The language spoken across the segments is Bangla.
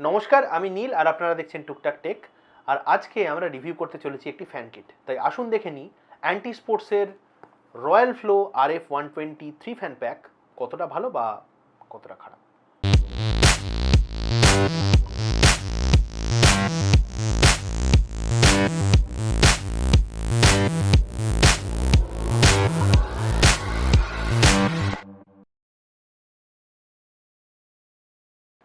নমস্কার, আমি নীল আর আপনারা দেখছেন টুকটাক টেক। আর আজকে আমরা রিভিউ করতে চলেছি একটি ফ্যান কিট। তাই আসুন দেখে নিই অ্যান্টি স্পোর্টসের royal flow RF120 3 fan pack কতটা ভালো বা কতটা খারাপ।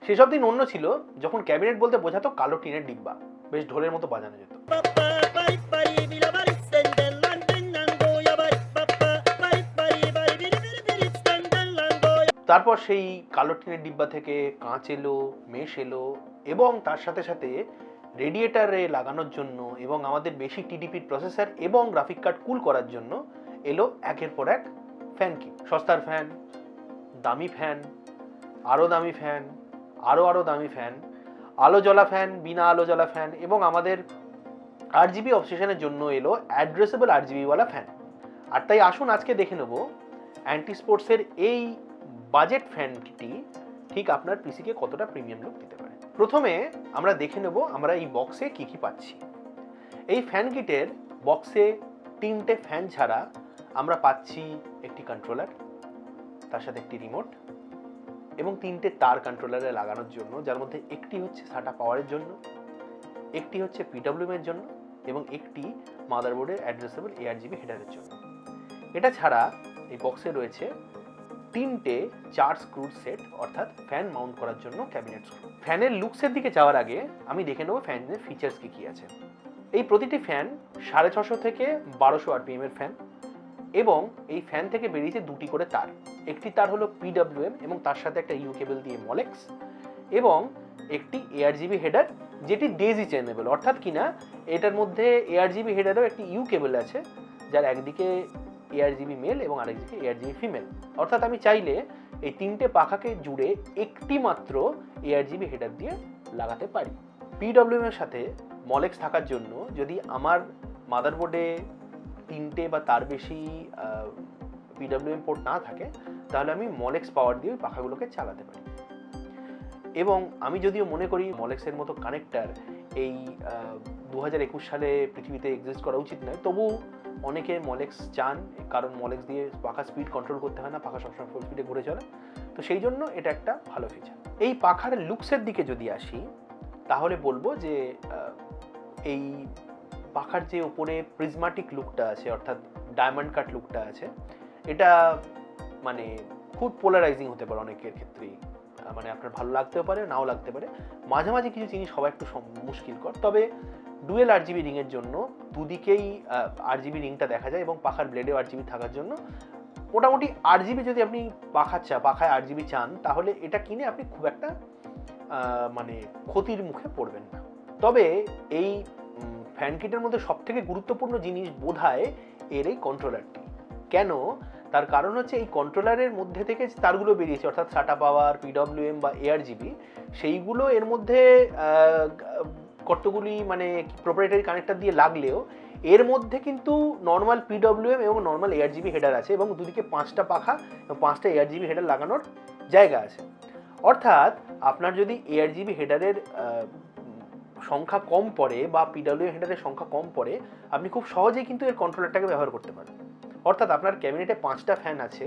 সেসব দিন অন্য ছিল যখন ক্যাবিনেট বলতে বোঝাতো কালো টিনের ডিব্বা, বেশ ঢোলের মতো বাজানো যেত। তারপর সেই কালো টিনের ডিব্বা থেকে কাঁচ এলো, মেশ এলো এবং তার সাথে সাথে রেডিয়েটারে লাগানোর জন্য এবং আমাদের বেশি টিডিপির প্রসেসর এবং গ্রাফিক কার্ড কুল করার জন্য এলো একের পর এক ফ্যান কিট। সস্তার ফ্যান, দামি ফ্যান, আরও দামি ফ্যান, আরও দামি ফ্যান, আলো জ্বলা ফ্যান, বিনা আলো জ্বলা ফ্যান এবং আমাদের RGB অবসেশনের জন্য এলো অ্যাড্রেসেবল RGBওয়ালা ফ্যান। আর তাই আসুন আজকে দেখে নেব অ্যান্টি স্পোর্টসের এই বাজেট ফ্যানটি ঠিক আপনার পিসিকে কতটা প্রিমিয়াম লুক দিতে পারে। প্রথমে আমরা দেখে নেব আমরা এই বক্সে কি কি পাচ্ছি। এই ফ্যান কিটের বক্সে 3টে ফ্যান ছাড়া আমরা পাচ্ছি একটি কন্ট্রোলার, তার সাথে একটি রিমোট এবং 3টে তার কন্ট্রোলারে লাগানোর জন্য, যার মধ্যে একটি হচ্ছে সাটা পাওয়ারের জন্য, একটি হচ্ছে PWM এর জন্য এবং একটি মাদারবোর্ডের অ্যাড্রেসেবল ARGB হেডারের জন্য। এটা ছাড়া এই বক্সে রয়েছে 3টে 4 স্ক্রুর সেট, অর্থাৎ ফ্যান মাউন্ট করার জন্য ক্যাবিনেট স্ক্রু। ফ্যানের লুকসের দিকে যাওয়ার আগে আমি দেখে নেব ফ্যানের ফিচার্স কি আছে। এই প্রতিটি ফ্যান 650 থেকে 1200 RPM এর ফ্যান এবং এই ফ্যান থেকে বেরিয়েছে 2টি করে তার। একটি তার হলো PWM এবং তার সাথে একটা ইউ কেবল দিয়ে মলেক্স এবং একটি ARGB হেডার যেটি ডেজি চেনেবল, অর্থাৎ কিনা এটার মধ্যে ARGB হেডারও একটি ইউ কেবল আছে, যার একদিকে ARGB মেল এবং আরেকদিকে ARGB ফিমেল। অর্থাৎ আমি চাইলে এই 3টে পাখাকে জুড়ে একটি মাত্র ARGB হেডার দিয়ে লাগাতে পারি। PWM এর সাথে মলেক্স থাকার জন্য যদি আমার মাদারবোর্ডে 3টে বা তার বেশি PWM পোর্ট না থাকে তাহলে আমি মলেক্স পাওয়ার দিয়ে ওই পাখাগুলোকে চালাতে পারি। এবং আমি যদিও মনে করি মলেক্সের মতো কানেক্টার এই 2021 সালে পৃথিবীতে এক্সিস্ট করা উচিত নয়, তবু অনেকে মলেক্স চান, কারণ মলেক্স দিয়ে পাখা স্পিড কন্ট্রোল করতে হয় না, পাখা সবসময় ফুল স্পিডে ঘুরে চলে, তো সেই জন্য এটা একটা ভালো ফিচার। এই পাখার লুকসের দিকে যদি আসি তাহলে বলবো যে এই পাখার যে উপরে প্রিজমাটিক লুকটা আছে, অর্থাৎ ডায়মন্ড কাট লুকটা আছে, এটা মানে খুব পোলারাইজিং হতে পারে অনেকের ক্ষেত্রেই, মানে আপনার ভালো লাগতেও পারে নাও লাগতে পারে। মাঝে মাঝে কিছু জিনিস হওয়া একটু মুশকিলকর, তবে ডুয়েল RGB রিংয়ের জন্য দুদিকেই RGB রিংটা দেখা যায় এবং পাখার ব্লেডেও RGB থাকার জন্য মোটামুটি RGB যদি আপনি পাখায় RGB চান তাহলে এটা কিনে আপনি খুব একটা মানে ক্ষতির মুখে পড়বেন না। তবে এই ফ্যান কিটের মধ্যে সবথেকে গুরুত্বপূর্ণ জিনিস বোধহয় এর এই কন্ট্রোলারটি। কেন? তার কারণ হচ্ছে এই কন্ট্রোলারের মধ্যে থেকে তারগুলো বেরিয়েছে, অর্থাৎ সাটা পাওয়ার, PWM বা ARGB, সেইগুলো এর মধ্যে কতগুলি মানে প্রোপ্রাইটারি কানেক্টর দিয়ে লাগলেও এর মধ্যে কিন্তু নর্মাল PWM এবং নর্মাল ARGB হেডার আছে এবং দুদিকে 5টা পাখা এবং 5টা ARGB হেডার লাগানোর জায়গা আছে। অর্থাৎ আপনার যদি ARGB হেডারের সংখ্যা কম পড়ে বা PWM হেডারের সংখ্যা কম পড়ে, আপনি খুব সহজেই কিন্তু এর কন্ট্রোলারটাকে ব্যবহার করতে পারেন। অর্থাৎ আপনার ক্যাবিনেটে 5টা ফ্যান আছে,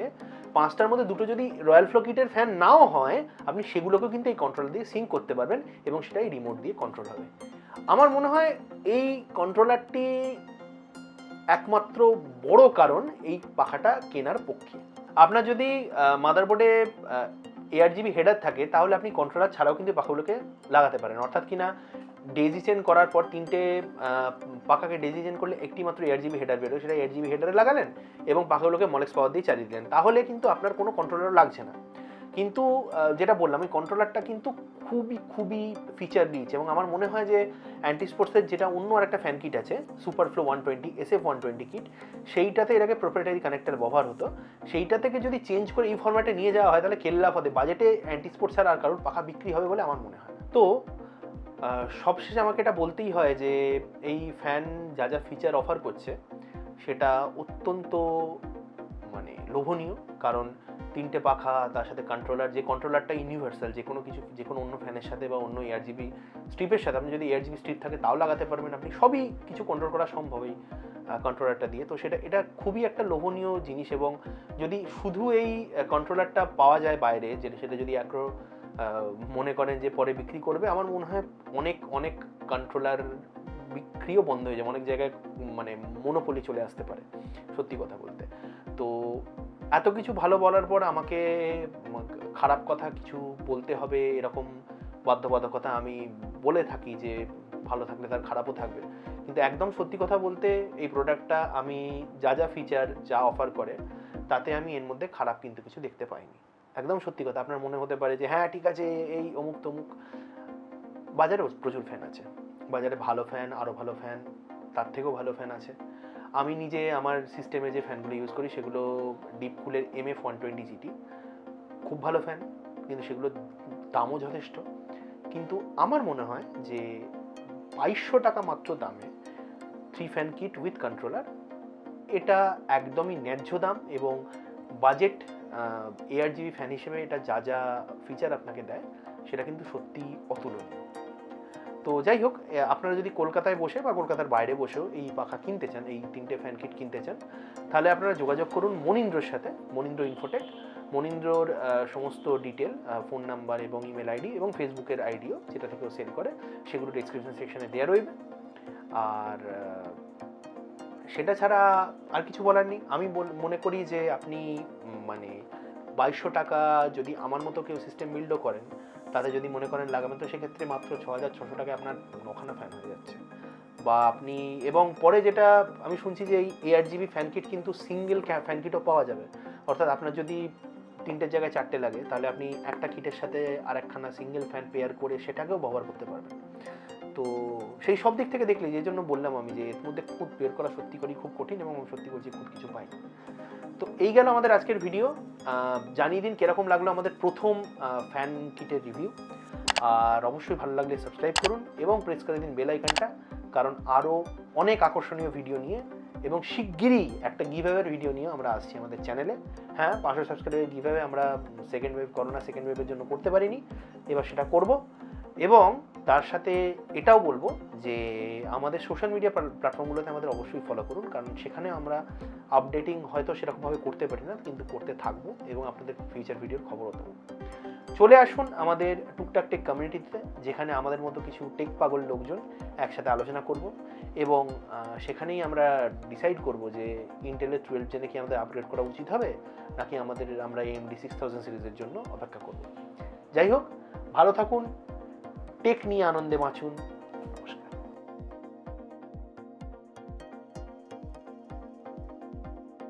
5টার মধ্যে 2টো যদি রয়্যাল ফ্লো কিটের ফ্যান নাও হয়, আপনি সেগুলোকেও কিন্তু এই কন্ট্রোলার দিয়ে সিঙ্ক করতে পারবেন এবং সেটাই রিমোট দিয়ে কন্ট্রোল হবে। আমার মনে হয় এই কন্ট্রোলারটি একমাত্র বড় কারণ এই পাখাটা কেনার পক্ষে। আপনার যদি মাদারবোর্ডে ARGB হেডার থাকে তাহলে আপনি কন্ট্রোলার ছাড়াও কিন্তু পাখাগুলোকে লাগাতে পারেন, অর্থাৎ কিনা ডেজি চেন করার পর 3টে পাখাকে ডেজি চেন করলে একটি মাত্র ARGB হেডার বেরোয়, সেটা ARGB হেডারে লাগালেন এবং পাখাগুলোকে মলেক্স পাওয়ার দিয়ে চালিয়ে দিলেন, তাহলে কিন্তু আপনার কোনো কন্ট্রোলার লাগছে না। কিন্তু যেটা বললাম এই কন্ট্রোলারটা কিন্তু খুবই ফিচার দিয়েছে এবং আমার মনে হয় যে অ্যান্টি স্পোর্টসের যেটা অন্য আরেকটা ফ্যান কিট আছে সুপারফ্লো 120 SF120 কিট, সেইটাতে এর আগে প্রোপ্রাইটারি কানেক্টর ব্যবহার হতো, সেইটা থেকে যদি চেঞ্জ করে এই ফরম্যাটে নিয়ে যাওয়া হয় তাহলে কেল্লা ফতে বাজেটে অ্যান্টি স্পোর্টস আর কারোর পাখা বিক্রি হবে বলে আমার মনে হয়। তো সবশেষে আমাকে এটা বলতেই হয় যে এই ফ্যান যা ফিচার অফার করছে সেটা অত্যন্ত মানে লোভনীয়, কারণ 3টে পাখা, তার সাথে কন্ট্রোলার, যে কন্ট্রোলারটা ইউনিভার্সাল, যে কোনো কিছু, যে কোনো অন্য ফ্যানের সাথে বা অন্য এআরজিবি স্ট্রিপের সাথে, আপনি যদি এআরজিবি স্ট্রিপ থাকে তাও লাগাতে পারবেন, আপনি সবই কিছু কন্ট্রোল করা সম্ভব এই কন্ট্রোলারটা দিয়ে। তো এটা খুবই একটা লোভনীয় জিনিস, এবং যদি শুধু এই কন্ট্রোলারটা পাওয়া যায় বাইরে, সেটা যদি অ্যাগ্রো মনে করেন যে পরে বিক্রি করবে, আমার মনে হয় অনেক অনেক কন্ট্রোলার বিক্রিও বন্ধ হয়ে যাবে, অনেক জায়গায় মানে মনোপলি চলে আসতে পারে, সত্যি কথা বলতে। তো এত কিছু ভালো বলার পর আমাকে খারাপ কথা কিছু বলতে হবে এরকম বাধ্যবাধকতা আমি বলে থাকি যে ভালো থাকলে তার খারাপও থাকবে, কিন্তু একদম সত্যি কথা বলতে এই প্রোডাক্টটা আমি যা ফিচার যা অফার করে তাতে আমি এর মধ্যে খারাপ কিন্তু কিছু দেখতে পাইনি, একদম সত্যি কথা। আপনার মনে হতে পারে যে হ্যাঁ ঠিক আছে এই অমুক তমুক, বাজারে প্রচুর ফ্যান আছে, বাজারে ভালো ফ্যান, আরও ভালো ফ্যান, তার থেকেও ভালো ফ্যান আছে। আমি নিজে আমার সিস্টেমে যে ফ্যানগুলো ইউজ করি সেগুলো ডিপকুলের MF120 খুব ভালো ফ্যান, কিন্তু সেগুলোর দামও যথেষ্ট। কিন্তু আমার মনে হয় যে 2200 টাকা মাত্র দামে 3 ফ্যান কিট উইথ কন্ট্রোলার, এটা একদমই ন্যায্য দাম, এবং বাজেট এআরজিবি ফ্যান হিসেবে এটা যা ফিচার আপনাকে দেয় সেটা কিন্তু সত্যি অতুলনীয়। তো যাই হোক, আপনারা যদি কলকাতায় বসে বা কলকাতার বাইরে বসেও এই পাখা কিনতে চান, এই 3টে ফ্যান কিট কিনতে চান, তাহলে আপনারা যোগাযোগ করুন মনীন্দ্রর সাথে, মনীন্দ্র ইনফোটেক। মনীন্দ্রর সমস্ত ডিটেল, ফোন নাম্বার এবং ইমেল আইডি এবং ফেসবুকের আইডিও যেটা থেকেও সেল করে, সেগুলো ডেসক্রিপশন সেকশনে দেওয়া রইবে। আর সেটা ছাড়া আর কিছু বলার নেই। আমি মনে করি যে আপনি মানে 2200 টাকা যদি আমার মতো কেউ সিস্টেম বিল্ডও করেন, তাতে যদি মনে করেন লাগাবেন, তো সেক্ষেত্রে মাত্র 6600 টাকায় আপনার 9খানা ফ্যান হয়ে যাচ্ছে। বা আপনি, এবং পরে যেটা আমি শুনছি যে এই এআরজিবি ফ্যান কিট কিন্তু সিঙ্গেল ফ্যান কিটও পাওয়া যাবে, অর্থাৎ আপনার যদি 3টের জায়গায় 4টে লাগে, তাহলে আপনি একটা কিটের সাথে আর একখানা সিঙ্গেল ফ্যান পেয়ার করে সেটাকেও ব্যবহার করতে পারবেন। তো সেই সব দিক থেকে দেখলে, যে জন্য বললাম আমি যে এর মধ্যে খুদ বের করা সত্যি করি খুব কঠিন, এবং আমি সত্যি বলছি খুব কিছু পাই। তো এই গেল আমাদের আজকের ভিডিও। জানিয়ে দিন কিরকম লাগলো আমাদের প্রথম ফ্যান কিটের রিভিউ, আর অবশ্যই ভালো লাগলে সাবস্ক্রাইব করুন এবং প্রেস করে দিন বেল আইকনটা, কারণ আরও অনেক আকর্ষণীয় ভিডিও নিয়ে এবং শিগগিরই একটা গিভঅ্যাওয়ের ভিডিও নিয়ে আমরা আসছি আমাদের চ্যানেলে। হ্যাঁ, 500 সাবস্ক্রাইবের গিভঅ্যাওয়ে আমরা করোনা সেকেন্ড ওয়েভের জন্য করতে পারিনি, এবার সেটা করব। এবং তার সাথে এটাও বলবো যে আমাদের সোশ্যাল মিডিয়া প্ল্যাটফর্মগুলোতে আমাদের অবশ্যই ফলো করুন, কারণ সেখানে আমরা আপডেটিং হয়তো সেরকমভাবে করতে পারি না, কিন্তু করতে থাকবো এবং আপনাদের ফিউচার ভিডিওর খবরও দেবো। চলে আসুন আমাদের টুকটাক টেক কমিউনিটিতে, যেখানে আমাদের মতো কিছু টেক পাগল লোকজন একসাথে আলোচনা করব, এবং সেখানেই আমরা ডিসাইড করব যে ইন্টেলের 12 জেনে কি আমাদের আপগ্রেড করা উচিত হবে, নাকি আমরা AMD 6000 সিরিজের জন্য অপেক্ষা করব। যাই হোক, ভালো থাকুন, টেক নিয়ে আনন্দে বাঁচুন।